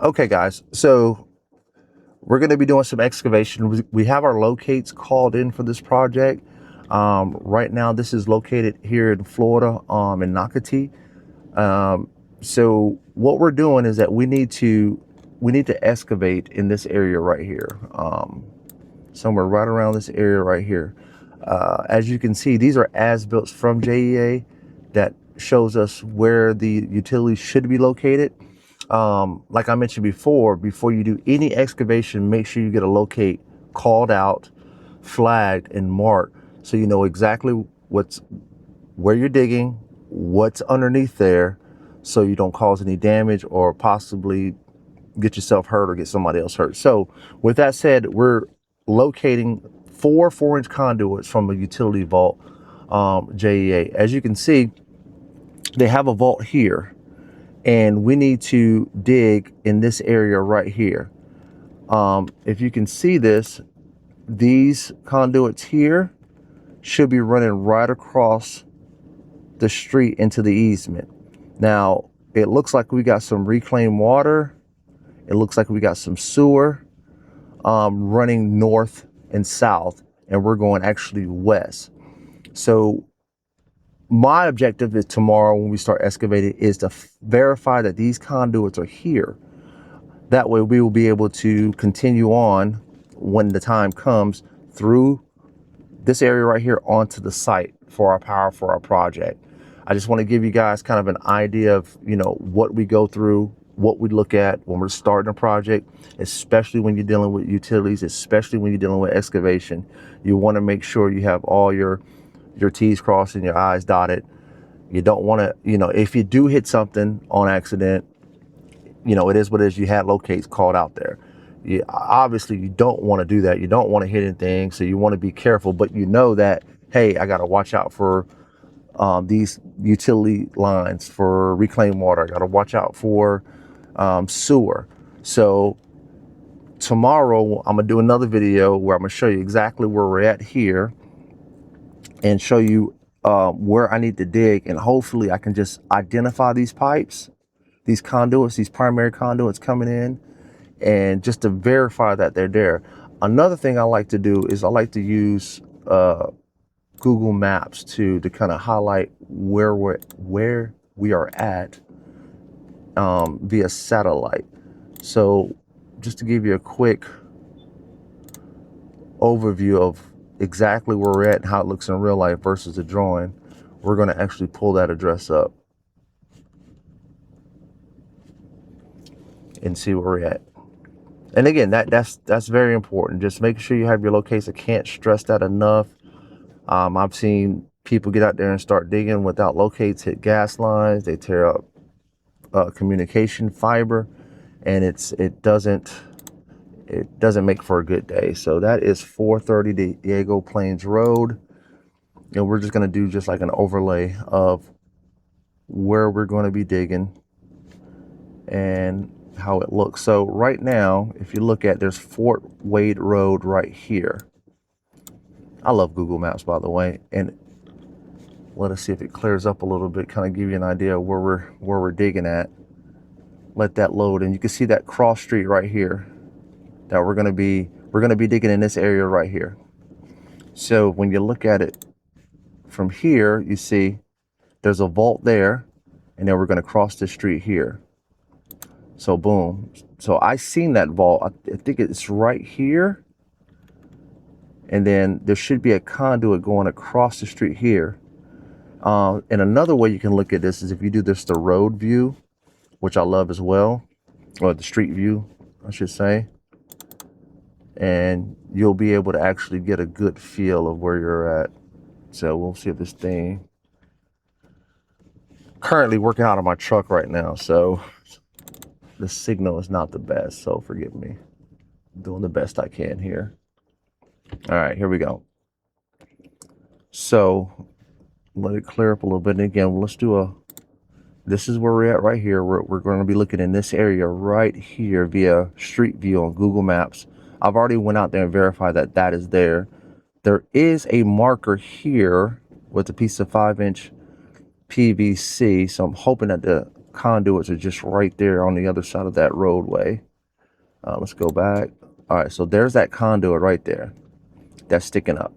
Okay, guys, so we're going to be doing some excavation. We have our locates called in for this project. Right now, this is located here in Florida, in Nocatee. So what we're doing is that we need to excavate in this area right here, somewhere right around this area right here. As you can see, these are as-built from JEA that shows us where the utilities should be located. Like I mentioned before you do any excavation, make sure you get a locate called out, flagged, and marked so you know exactly where you're digging, what's underneath there, so you don't cause any damage or possibly get yourself hurt or get somebody else hurt. So with that said, we're locating 4 4-inch conduits from a utility vault, JEA. As you can see, they have a vault here, and we need to dig in this area right here. If you can see this, these conduits here should be running right across the street into the easement. Now, it looks like we got some reclaimed water. It looks like we got some sewer running north and south, and we're going actually west. So my objective is tomorrow when we start excavating is to verify that these conduits are here. That way we will be able to continue on when the time comes through this area right here onto the site for our power for our project. I just want to give you guys kind of an idea of, what we go through, what we look at when we're starting a project, especially when you're dealing with utilities, especially when you're dealing with excavation. You want to make sure you have all your T's crossed and your I's dotted. You don't want to, if you do hit something on accident, it is what it is. You had locates called out there. Obviously, you don't want to do that. You don't want to hit anything, so you want to be careful. But you know that, hey, I got to watch out for these utility lines, for reclaimed water. I got to watch out for sewer. So tomorrow, I'm going to do another video where I'm going to show you exactly where we're at here and show you where I need to dig. And hopefully, I can just identify these pipes, these conduits, these primary conduits coming in, and just to verify that they're there. Another thing I like to do is I like to use Google Maps to kind of highlight where we are at via satellite. So just to give you a quick overview of exactly where we're at and how it looks in real life versus the drawing, we're going to actually pull that address up and see where we're at. And again, that's very important. Just making sure you have your location. I can't stress that enough. I've seen people get out there and start digging without locates, hit gas lines, they tear up communication fiber, and it doesn't make for a good day. So that is 430 Diego Plains Road, and we're just going to do just like an overlay of where we're going to be digging and how it looks. So right now, if you look at, there's Fort Wade Road right here. I love Google Maps, by the way, and let us see if it clears up a little bit, kind of give you an idea of where we're digging at. Let that load, and you can see that cross street right here that we're going to be digging in this area right here. So when you look at it from here, you see there's a vault there, and then we're going to cross the street here. So boom. So I seen that vault. I think it's right here. And then there should be a conduit going across the street here. And another way you can look at this is if you do this the road view, which I love as well, or the street view, I should say. And you'll be able to actually get a good feel of where you're at. So we'll see if this thing, currently working out of my truck right now, so the signal is not the best, so forgive me. I'm doing the best I can here. All right, here we go. So let it clear up a little bit. And again, let's do this is where we're at right here. We're going to be looking in this area right here via street view on Google Maps. I've already went out there and verified that that is there. There is a marker here with a piece of 5-inch PVC. So I'm hoping that the conduits are just right there on the other side of that roadway. Let's go back. All right, so there's that conduit right there that's sticking up.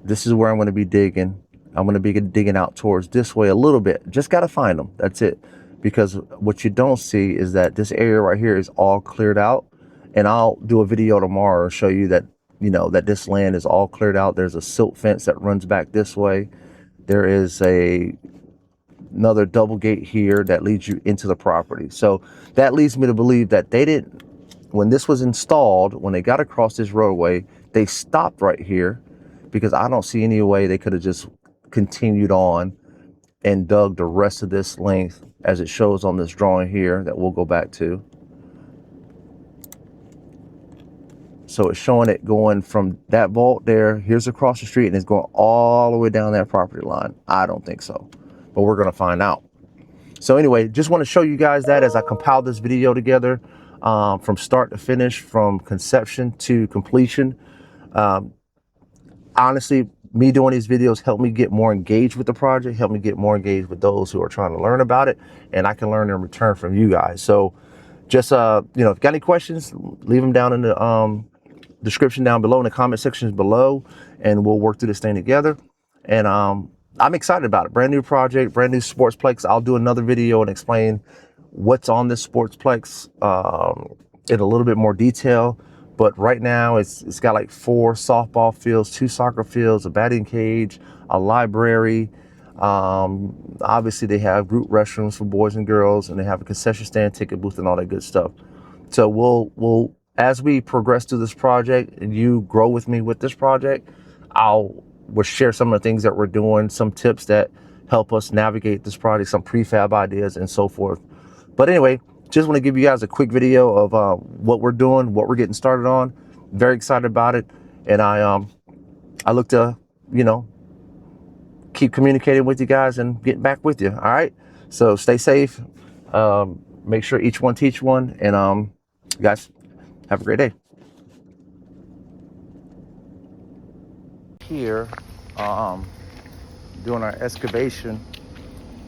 This is where I'm going to be digging. I'm going to be digging out towards this way a little bit. Just got to find them. That's it. Because what you don't see is that this area right here is all cleared out. And I'll do a video tomorrow and show you that, you know, that this land is all cleared out. There's a silt fence that runs back this way. There is another double gate here that leads you into the property. So that leads me to believe that they didn't, when this was installed, when they got across this roadway, they stopped right here, because I don't see any way they could have just continued on and dug the rest of this length as it shows on this drawing here that we'll go back to. So it's showing it going from that vault there, here's across the street, and it's going all the way down that property line. I don't think so, but we're going to find out. So anyway, just want to show you guys that as I compiled this video together, from start to finish, from conception to completion. Honestly, me doing these videos helped me get more engaged with the project, helped me get more engaged with those who are trying to learn about it, and I can learn in return from you guys. So just, you know, if you got any questions, leave them down in the description down below, in the comment sections below, and we'll work through this thing together. And I'm excited about it. Brand new project, brand new sportsplex. I'll do another video and explain what's on this sportsplex in a little bit more detail. But right now it's got like 4 softball fields, 2 soccer fields, a batting cage, a library. Obviously they have group restrooms for boys and girls, and they have a concession stand, ticket booth, and all that good stuff. So we'll as we progress through this project and you grow with me with this project, we'll share some of the things that we're doing, some tips that help us navigate this project, some prefab ideas and so forth. But anyway, just want to give you guys a quick video of what we're doing, what we're getting started on. Very excited about it. And I look to, you know, keep communicating with you guys and getting back with you. All right. So stay safe. Make sure each one teach one. And guys, have a great day. Here, doing our excavation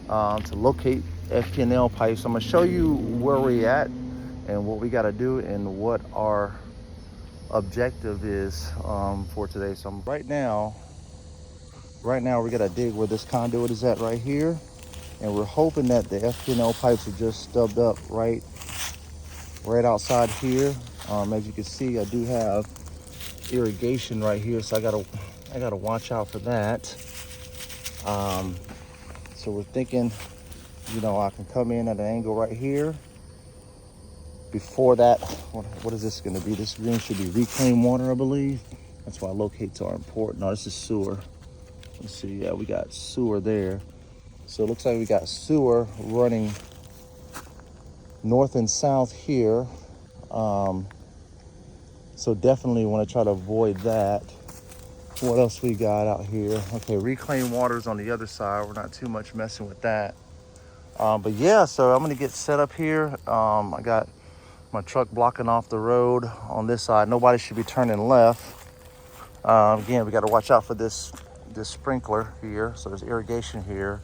to locate FPL pipes. I'm gonna show you where we're at and what we got to do and what our objective is for today. So right now we got to dig where this conduit is at right here, and we're hoping that the FPL pipes are just stubbed up right outside here. As you can see, I do have irrigation right here, so I gotta watch out for that. So we're thinking, you know, I can come in at an angle right here. Before that, what is this going to be? This green should be reclaimed water, I believe. That's why locates are important. No, this is sewer. Let's see. Yeah, we got sewer there. So it looks like we got sewer running north and south here. So definitely want to try to avoid that. What else we got out here? Okay, reclaimed water's on the other side. We're not too much messing with that. But yeah, so I'm gonna get set up here. I got my truck blocking off the road on this side. Nobody should be turning left. Again, we got to watch out for this sprinkler here. So there's irrigation here,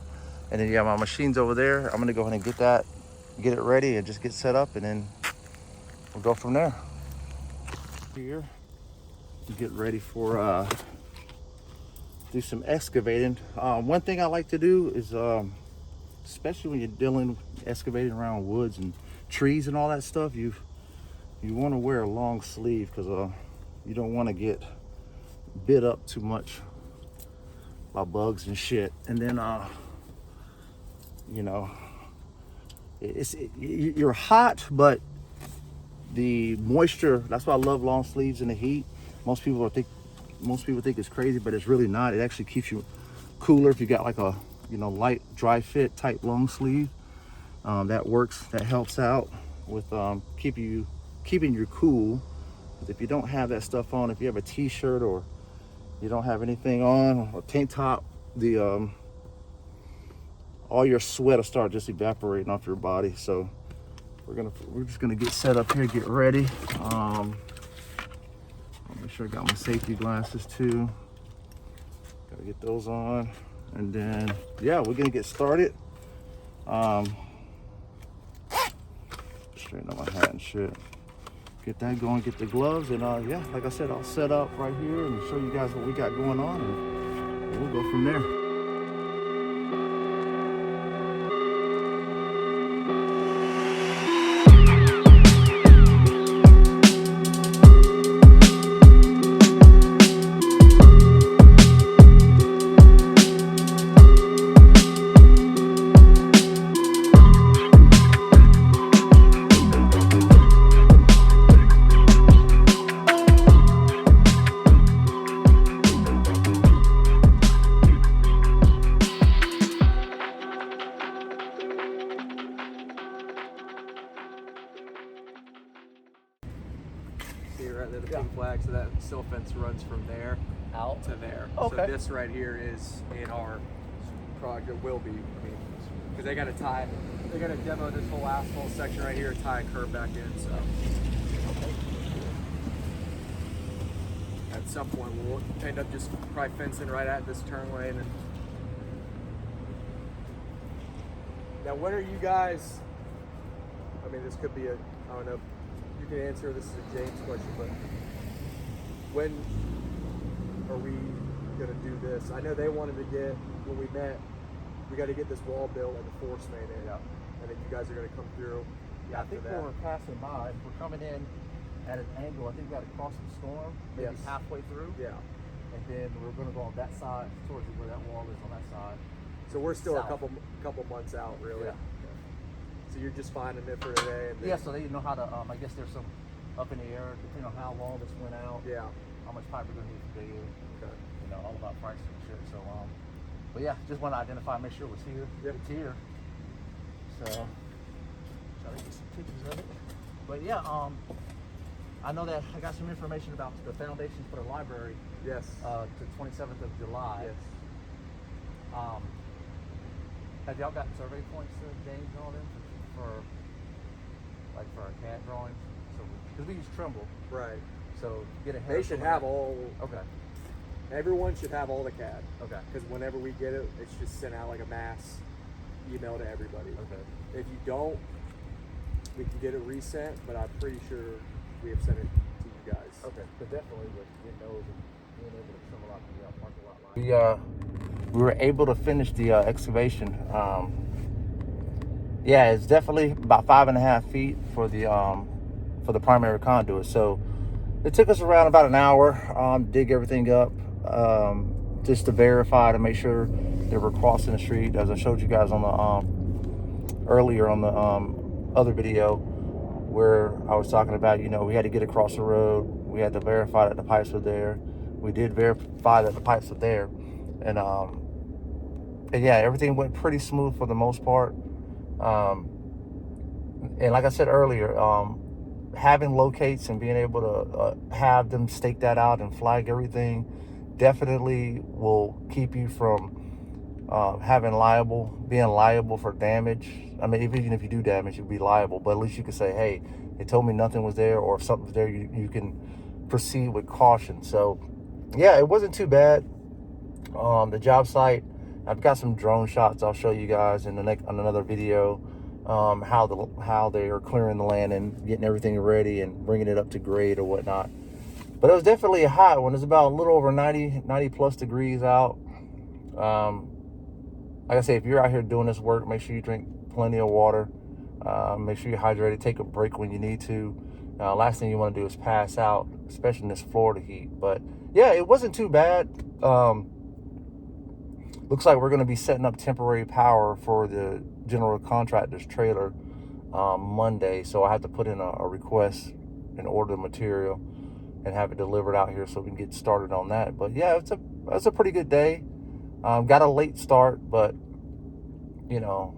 and then yeah, my machine's over there. I'm gonna go ahead and get it ready and just get set up, and then we'll go from there. Here, get ready for do some excavating. One thing I like to do is especially when you're excavating around woods and trees and all that stuff, you want to wear a long sleeve, because you don't want to get bit up too much by bugs and shit. And then you know, you're hot, but the moisture, that's why I love long sleeves in the heat. Most people think it's crazy, but it's really not. It actually keeps you cooler if you got like a, you know, light dry fit type long sleeve. That works, that helps out with keeping you cool. If you don't have that stuff on, if you have a t-shirt or you don't have anything on, or tank top, all your sweat will start just evaporating off your body. So we're just gonna get set up here, get ready. I'll make sure I got my safety glasses too. Gotta get those on, and then yeah, we're gonna get started. straighten up my hat and shit. Get that going, get the gloves, and yeah, like I said, I'll set up right here and show you guys what we got going on, and we'll go from there. Right there, the pink flag, so that sill fence runs from there out to there. Okay. So this right here is in our project, will be, I mean, because they got to demo this whole asphalt section right here and tie a curb back in, so. At some point, we'll end up just probably fencing right at this turn lane. And now, when are you guys, I mean, this could be a, I don't know, you can answer, this is a James question, but when are we going to do this? I know they wanted to get, when we met, we got to get this wall built and the force main in. Yeah. And then you guys are going to come through. Yeah, I think we're passing by. We're coming in at an angle. I think we got to cross the storm, maybe halfway through. Yeah. And then we're going to go on that side, towards where that wall is on that side. So we're still South. a couple months out, really. Yeah. So you're just finding it for today. And then, Yeah, so they know how to, I guess there's some up in the air, depending on how long this went out. Yeah. How much pipe we're going to need to dig in. Okay. You know, all about pricing and shit. So, but yeah, just want to identify, make sure it was here. Yep. It's here. So, try to get some pictures of it. But yeah, I know that I got some information about the foundations for the library. Yes. To 27th of July. Yes. Have y'all gotten survey points to James and all them for our CAD drawings? So, because we use Trimble. Right. So get ahead. They should have all. Okay. Everyone should have all the CAD. Okay. Because whenever we get it, it's just sent out like a mass email to everybody. Okay. If you don't, we can get it resent, but I'm pretty sure we have sent it to you guys. Okay. But definitely with those and being able to trim a lot of the parking lot line. We were able to finish the excavation. Yeah, it's definitely about 5.5 feet for the primary conduit. So it took us around about an hour dig everything up, just to verify, to make sure that we're crossing the street, as I showed you guys on the earlier on the other video, where I was talking about, you know, we had to get across the road, we had to verify that the pipes were there. We did verify that the pipes were there, and yeah, everything went pretty smooth for the most part. And like I said earlier, having locates and being able to have them stake that out and flag everything definitely will keep you from being liable for damage. I mean, even if you do damage, you'll be liable, but at least you can say, hey, they told me nothing was there, or if something's there, you can proceed with caution. So yeah, it wasn't too bad. The job site, I've got some drone shots I'll show you guys on another video, how they are clearing the land and getting everything ready and bringing it up to grade or whatnot. But it was definitely a hot one. It's about a little over 90 plus degrees out. Like I say, if you're out here doing this work, make sure you drink plenty of water. Make sure you're hydrated. Take a break when you need to. Last thing you want to do is pass out, especially in this Florida heat. But yeah, it wasn't too bad. Looks like we're going to be setting up temporary power for the general contractor's trailer Monday. So I have to put in a request and order the material and have it delivered out here so we can get started on that. But yeah, it's a pretty good day. Got a late start, but you know,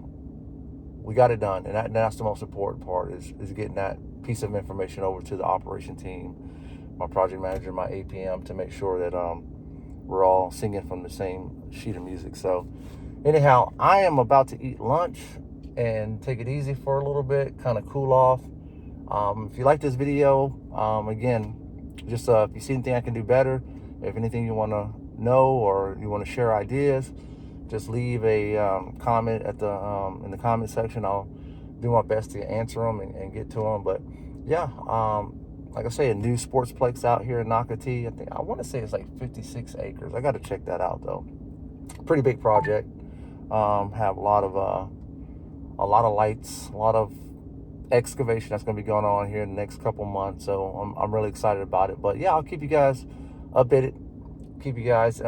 we got it done, and that's the most important part, is getting that piece of information over to the operation team, my project manager, my APM, to make sure that we're all singing from the same sheet of music. So anyhow, I am about to eat lunch and take it easy for a little bit, kind of cool off. If you like this video, again, just if you see anything I can do better, if anything you want to know or you want to share ideas, just leave a comment at the in the comment section. I'll do my best to answer them and get to them. But yeah, like I say, a new sportsplex out here in Nocatee. I want to say it's like 56 acres. I got to check that out though. Pretty big project. Have a lot of lights, a lot of excavation that's going to be going on here in the next couple months. So I'm really excited about it. But yeah, I'll keep you guys updated, keep you guys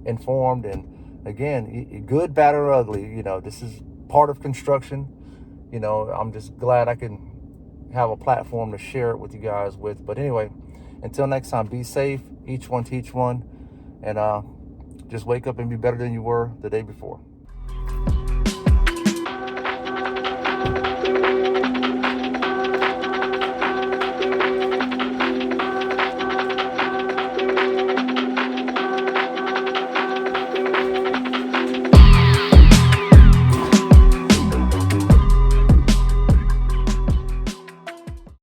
informed. And again, good, bad, or ugly, you know, this is part of construction. You know, I'm just glad I can have a platform to share it with you guys with. But anyway, until next time, be safe, each one teach one, and just wake up and be better than you were the day before.